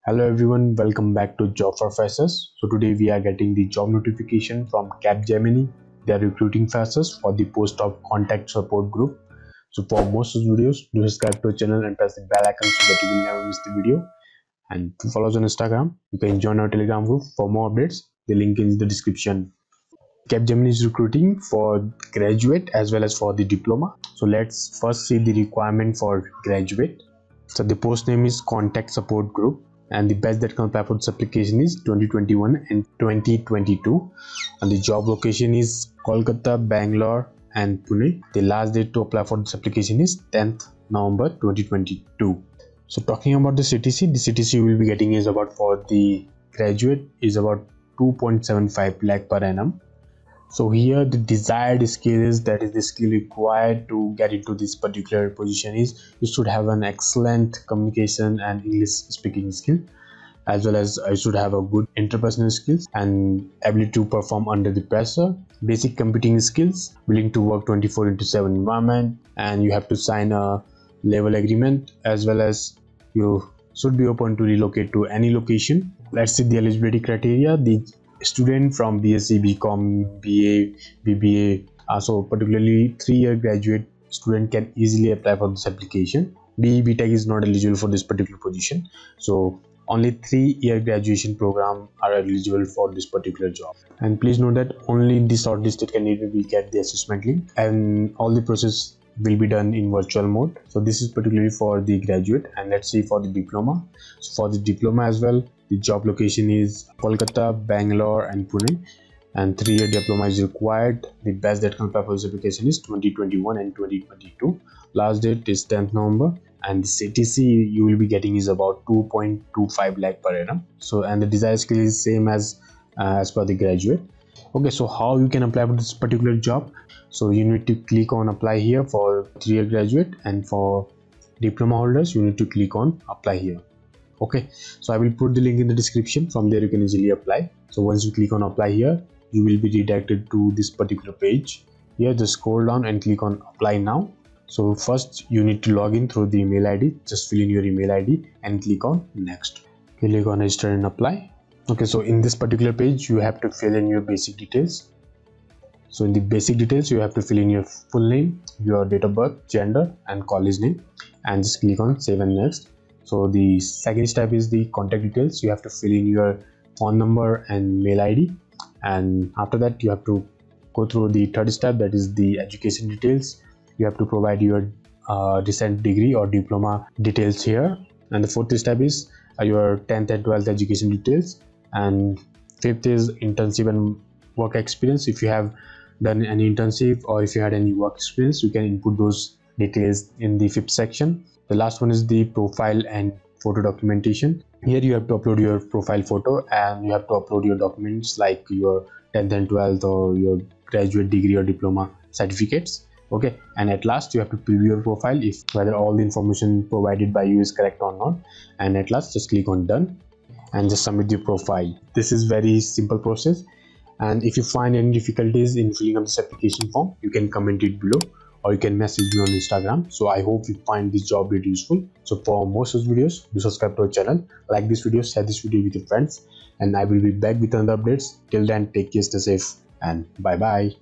Hello everyone, welcome back to Job4freshers. So today we are getting the job notification from Capgemini. They are recruiting freshers for the post of contact support group. So for most of the videos, do subscribe to our channel and press the bell icon so that you will never miss the video. And to follow us on Instagram, you can join our Telegram group for more updates. The link is in the description. Capgemini is recruiting for graduate as well as for the diploma. So let's first see the requirement for graduate. So the post name is contact support group, and the batch that can apply for this application is 2021 and 2022, and the job location is Kolkata, Bangalore and Pune. The last date to apply for this application is 10th November 2022. So talking about the CTC you will be getting is about, for the graduate, is about 2.75 lakh per annum. So here the desired skill is, that is the skill required to get into this particular position, is you should have an excellent communication and English speaking skill, as well as you should have a good interpersonal skills and ability to perform under the pressure, basic computing skills, willing to work 24/7 environment, and you have to sign a level agreement, as well as you should be open to relocate to any location. Let's see the eligibility criteria. The student from BSc, BCom, BA, BBA, so particularly 3-year graduate student can easily apply for this application. BE BTech is not eligible for this particular position, so only 3-year graduation program are eligible for this particular job. And please note that only the shortlisted candidate will get the assessment link, and all the process will be done in virtual mode. So this is particularly for the graduate. And let's see for the diploma. So for the diploma as well, the job location is Kolkata, Bangalore and Pune, and 3-year diploma is required. The batch that can apply for this application is 2021 and 2022. Last date is 10th November, and the CTC you will be getting is about 2.25 lakh per annum. So, and the desired skill is same as per the graduate. Okay, so how you can apply for this particular job? So you need to click on apply here for 3-year graduate, and for diploma holders you need to click on apply here. Okay, so I will put the link in the description. From there you can easily apply. So once you click on apply here, you will be redirected to this particular page. Here just scroll down and click on apply now. So first you need to log in through the email ID. Just fill in your email ID and click on next. Click on register and apply. Okay, so in this particular page you have to fill in your basic details. So in the basic details you have to fill in your full name, your date of birth, gender and college name, and just click on save and next. So the second step is the contact details. You have to fill in your phone number and mail ID, and after that you have to go through the third step, that is the education details. You have to provide your recent degree or diploma details here, and the fourth step is your 10th and 12th education details, and fifth is internship and work experience. If you have done any internship or if you had any work experience, you can input those details in the fifth section. The last one is the profile and photo documentation. Here you have to upload your profile photo, and you have to upload your documents like your 10th and 12th or your graduate degree or diploma certificates. Okay, and at last you have to preview your profile if whether all the information provided by you is correct or not, and at last just click on done and just submit your profile. This is very simple process, and if you find any difficulties in filling up this application form, you can comment it below or you can message me on Instagram. So I hope you find this job really useful. So for more such videos, do subscribe to our channel, like this video, share this video with your friends, and I will be back with another updates. Till then, take care, stay safe, and bye bye.